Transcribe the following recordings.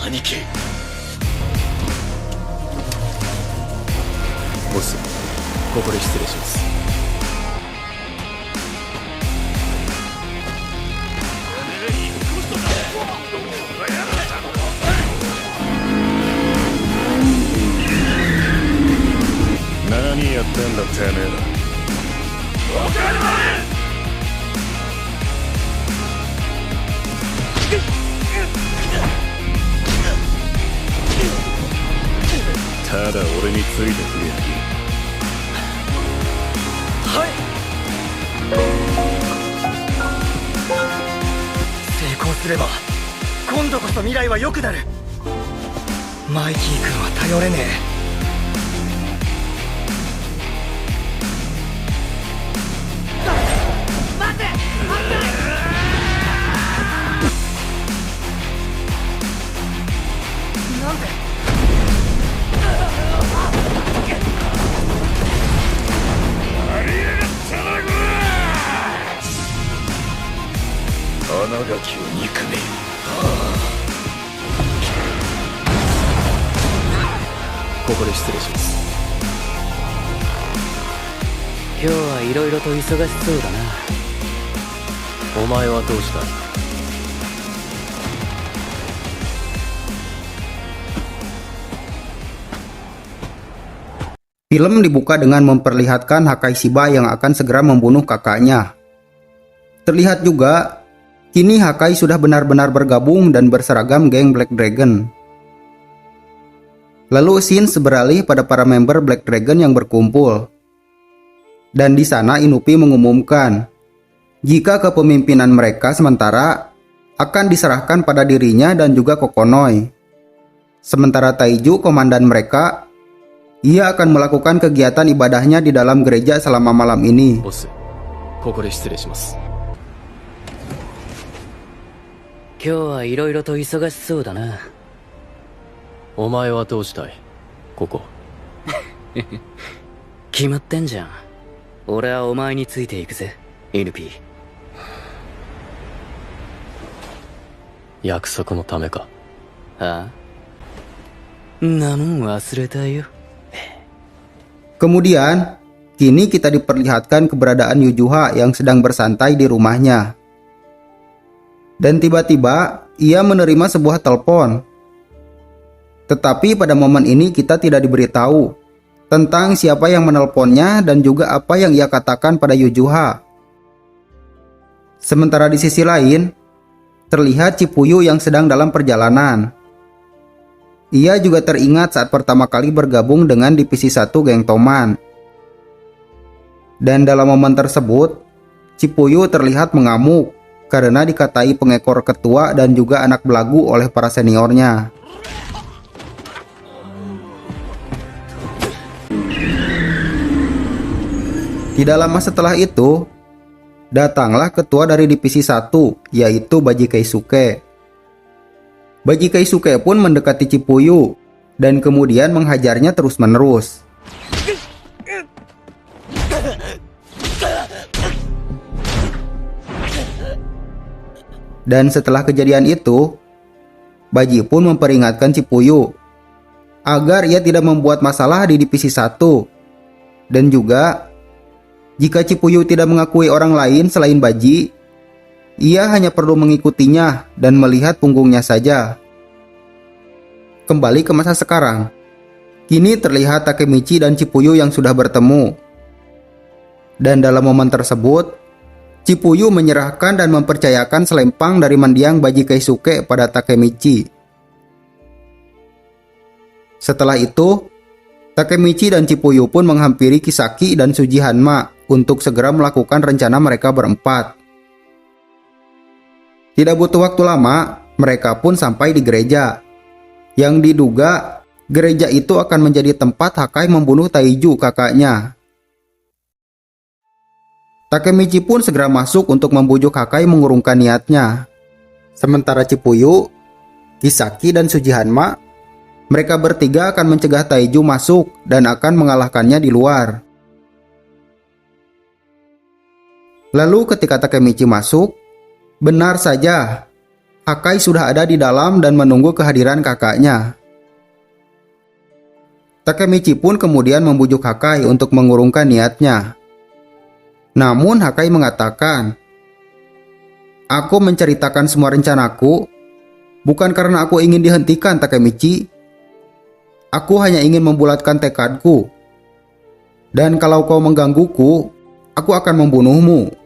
兄貴。ボス、ここで失礼します。何やってんだてめえら。ただ俺についてくれ。成功すれば今度こそ未来は良くなる。マイキー君は頼れねえ。なんで穴垣を憎め。ここで失礼します。今日はいろいろと忙しそうだな。お前はどうした？Film dibuka dengan memperlihatkan Hakai Shiba yang akan segera membunuh kakaknya. Terlihat juga, kini Hakai sudah benar-benar bergabung dan berseragam geng Black Dragon. Lalu scene beralih pada para member Black Dragon yang berkumpul. Dan di sana Inupi mengumumkan, jika kepemimpinan mereka sementara akan diserahkan pada dirinya dan juga Kokonoi. Sementara Taiju, komandan mereka, ia akan melakukan kegiatan ibadahnya di dalam gereja selama malam ini. ボス、ここで失礼します。今日はいろいろと忙しそうだな。お前はどうしたい？ここ。決まってんじゃん。俺はお前についていくぜ、NP。約束のためか。ああ？なもん忘れたよ。Kemudian, kini kita diperlihatkan keberadaan Yujuha yang sedang bersantai di rumahnya. Dan tiba-tiba, ia menerima sebuah telepon. Tetapi pada momen ini kita tidak diberitahu tentang siapa yang menelponnya dan juga apa yang ia katakan pada Yujuha. Sementara di sisi lain, terlihat Chipuyu yang sedang dalam perjalanan. Ia juga teringat saat pertama kali bergabung dengan Divisi 1 Geng Toman. Dan dalam momen tersebut, Chipuyu terlihat mengamuk karena dikatai pengekor ketua dan juga anak belagu oleh para seniornya. Tidak lama setelah itu, datanglah ketua dari Divisi 1, yaitu Baji Keisuke. Baji Keisuke pun mendekati Chipuyu dan kemudian menghajarnya terus-menerus. Dan setelah kejadian itu, Baji pun memperingatkan Chipuyu agar ia tidak membuat masalah di Divisi 1. Dan juga, jika Chipuyu tidak mengakui orang lain selain Baji, ia hanya perlu mengikutinya dan melihat punggungnya saja. Kembali ke masa sekarang. Kini terlihat Takemichi dan Chipuyu yang sudah bertemu. Dan dalam momen tersebut, Chipuyu menyerahkan dan mempercayakan selempang dari mendiang Baji Keisuke pada Takemichi. Setelah itu, Takemichi dan Chipuyu pun menghampiri Kisaki dan Suji Hanma untuk segera melakukan rencana mereka berempat. Tidak butuh waktu lama, mereka pun sampai di gereja. Yang diduga, gereja itu akan menjadi tempat Hakai membunuh Taiju, kakaknya. Takemichi pun segera masuk untuk membujuk Hakai mengurungkan niatnya. Sementara Chipuyu, Kisaki dan Suji Hanma, mereka bertiga akan mencegah Taiju masuk dan akan mengalahkannya di luar. Lalu ketika Takemichi masuk, benar saja, Hakai sudah ada di dalam dan menunggu kehadiran kakaknya. Takemichi pun kemudian membujuk Hakai untuk mengurungkan niatnya. Namun Hakai mengatakan, "Aku menceritakan semua rencanaku bukan karena aku ingin dihentikan, Takemichi. Aku hanya ingin membulatkan tekadku. Dan kalau kau menggangguku, aku akan membunuhmu."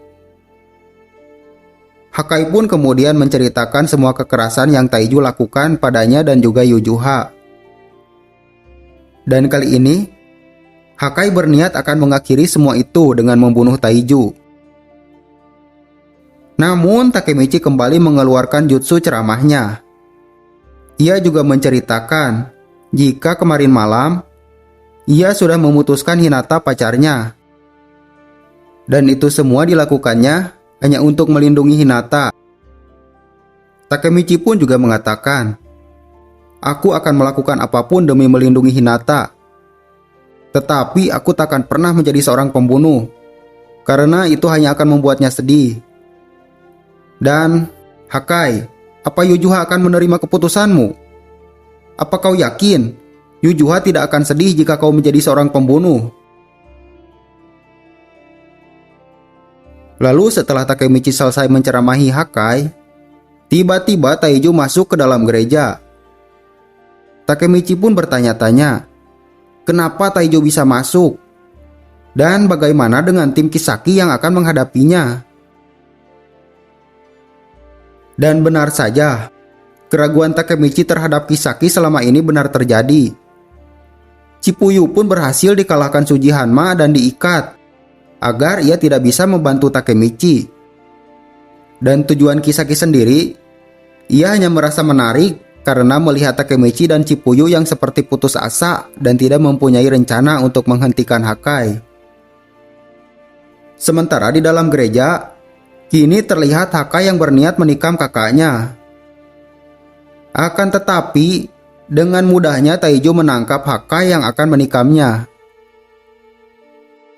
Hakai pun kemudian menceritakan semua kekerasan yang Taiju lakukan padanya dan juga Yujuha. Dan kali ini, Hakai berniat akan mengakhiri semua itu dengan membunuh Taiju. Namun Takemichi kembali mengeluarkan jutsu ceramahnya. Ia juga menceritakan jika kemarin malam ia sudah memutuskan Hinata pacarnya. Dan itu semua dilakukannya hanya untuk melindungi Hinata. Takemichi pun juga mengatakan, "Aku akan melakukan apapun demi melindungi Hinata. Tetapi aku takkan pernah menjadi seorang pembunuh, karena itu hanya akan membuatnya sedih. Dan, Hakai, apa Yujuha akan menerima keputusanmu? Apa kau yakin Yujuha tidak akan sedih jika kau menjadi seorang pembunuh?" Lalu setelah Takemichi selesai menceramahi Hakai, tiba-tiba Taiju masuk ke dalam gereja. Takemichi pun bertanya-tanya, kenapa Taiju bisa masuk? Dan bagaimana dengan tim Kisaki yang akan menghadapinya? Dan benar saja, keraguan Takemichi terhadap Kisaki selama ini benar terjadi. Chipuyu pun berhasil dikalahkan Tsuji Hanma dan diikat agar ia tidak bisa membantu Takemichi. Dan tujuan Kisaki sendiri, ia hanya merasa menarik karena melihat Takemichi dan Chipuyu yang seperti putus asa dan tidak mempunyai rencana untuk menghentikan Hakai. Sementara di dalam gereja, kini terlihat Hakai yang berniat menikam kakaknya. Akan tetapi, dengan mudahnya Taiju menangkap Hakai yang akan menikamnya.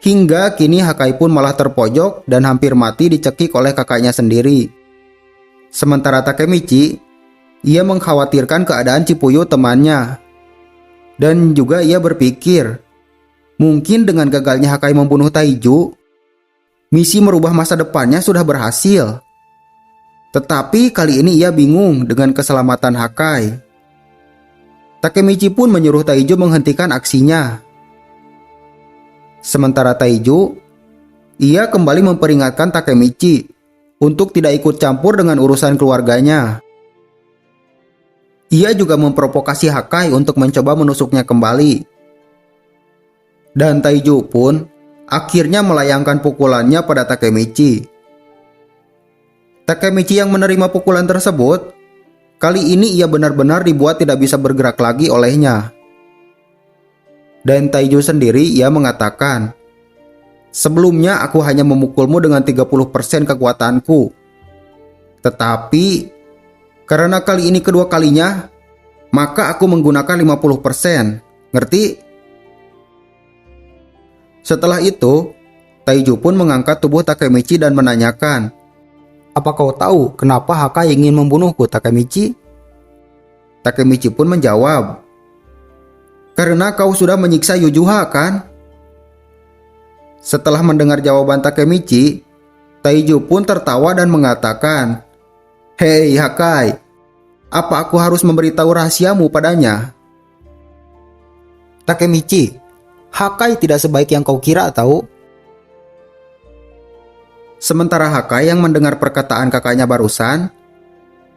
Hingga kini Hakai pun malah terpojok dan hampir mati dicekik oleh kakaknya sendiri. Sementara Takemichi, ia mengkhawatirkan keadaan Chipuyu temannya. Dan juga ia berpikir, mungkin dengan gagalnya Hakai membunuh Taiju, misi merubah masa depannya sudah berhasil. Tetapi kali ini ia bingung dengan keselamatan Hakai. Takemichi pun menyuruh Taiju menghentikan aksinya. Sementara Taiju, ia kembali memperingatkan Takemichi untuk tidak ikut campur dengan urusan keluarganya. Ia juga memprovokasi Hakai untuk mencoba menusuknya kembali. Dan Taiju pun akhirnya melayangkan pukulannya pada Takemichi. Takemichi yang menerima pukulan tersebut, kali ini ia benar-benar dibuat tidak bisa bergerak lagi olehnya. Dan Taiju sendiri ia mengatakan, "Sebelumnya aku hanya memukulmu dengan 30% kekuatanku. Tetapi, karena kali ini kedua kalinya, maka aku menggunakan 50%. Ngerti?" Setelah itu, Taiju pun mengangkat tubuh Takemichi dan menanyakan, "Apa kau tahu kenapa Hakai ingin membunuhku, Takemichi?" Takemichi pun menjawab, "Karena kau sudah menyiksa Yujuha, kan?" Setelah mendengar jawaban Takemichi, Taiju pun tertawa dan mengatakan, "Hei Hakai, apa aku harus memberitahu rahasiamu padanya?" "Takemichi, Hakai tidak sebaik yang kau kira tahu." Sementara Hakai yang mendengar perkataan kakaknya barusan,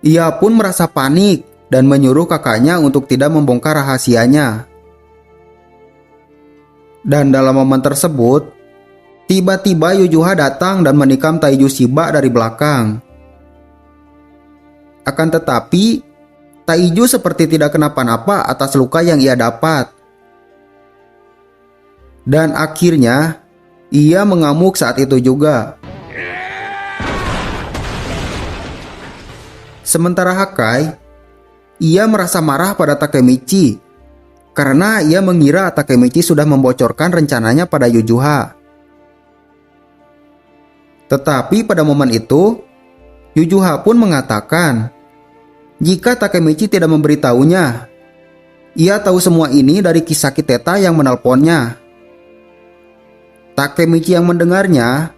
ia pun merasa panik dan menyuruh kakaknya untuk tidak membongkar rahasianya. Dan dalam momen tersebut, tiba-tiba Yujuha datang dan menikam Taiju Shiba dari belakang. Akan tetapi, Taiju seperti tidak kenapa-napa atas luka yang ia dapat. Dan akhirnya, ia mengamuk saat itu juga. Sementara Hakai, ia merasa marah pada Takemichi karena ia mengira Takemichi sudah membocorkan rencananya pada Yujuha. Tetapi pada momen itu, Yujuha pun mengatakan Jika Takemichi tidak memberitahunya, ia tahu semua ini dari Kisaki Teta yang menelponnya. Takemichi yang mendengarnya,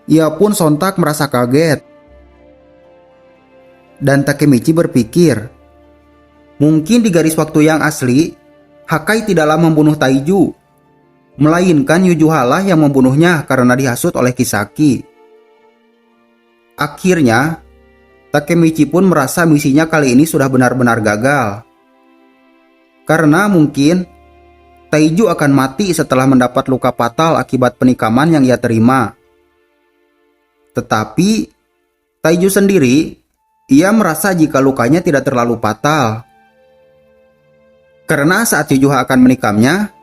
ia pun sontak merasa kaget. Dan Takemichi berpikir, mungkin di garis waktu yang asli, Hakai tidaklah membunuh Taiju, melainkan Yujuha yang membunuhnya karena dihasut oleh Kisaki. Akhirnya, Takemichi pun merasa misinya kali ini sudah benar-benar gagal. Karena mungkin Taiju akan mati setelah mendapat luka fatal akibat penikaman yang ia terima. Tetapi Taiju sendiri, ia merasa jika lukanya tidak terlalu fatal. Karena saat Yujuha akan menikamnya,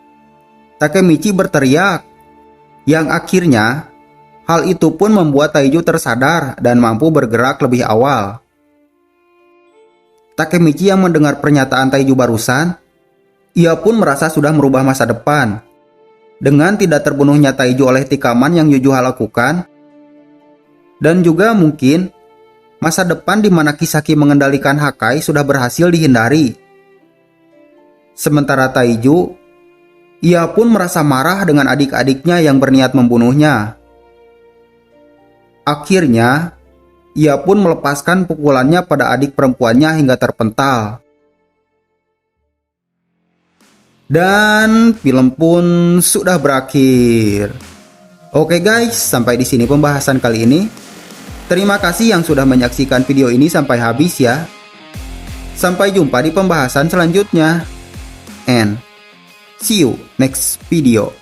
Takemichi berteriak, yang akhirnya hal itu pun membuat Taiju tersadar dan mampu bergerak lebih awal. Takemichi yang mendengar pernyataan Taiju barusan, ia pun merasa sudah merubah masa depan. Dengan tidak terbunuhnya Taiju oleh tikaman yang Yujuha lakukan, dan juga mungkin masa depan di mana Kisaki mengendalikan Hakai sudah berhasil dihindari. Sementara Taiju, ia pun merasa marah dengan adik-adiknya yang berniat membunuhnya. Akhirnya, ia pun melepaskan pukulannya pada adik perempuannya hingga terpental. Dan film pun sudah berakhir. Oke guys, sampai di sini pembahasan kali ini. Terima kasih yang sudah menyaksikan video ini sampai habis ya. Sampai jumpa di pembahasan selanjutnya. And see you next video.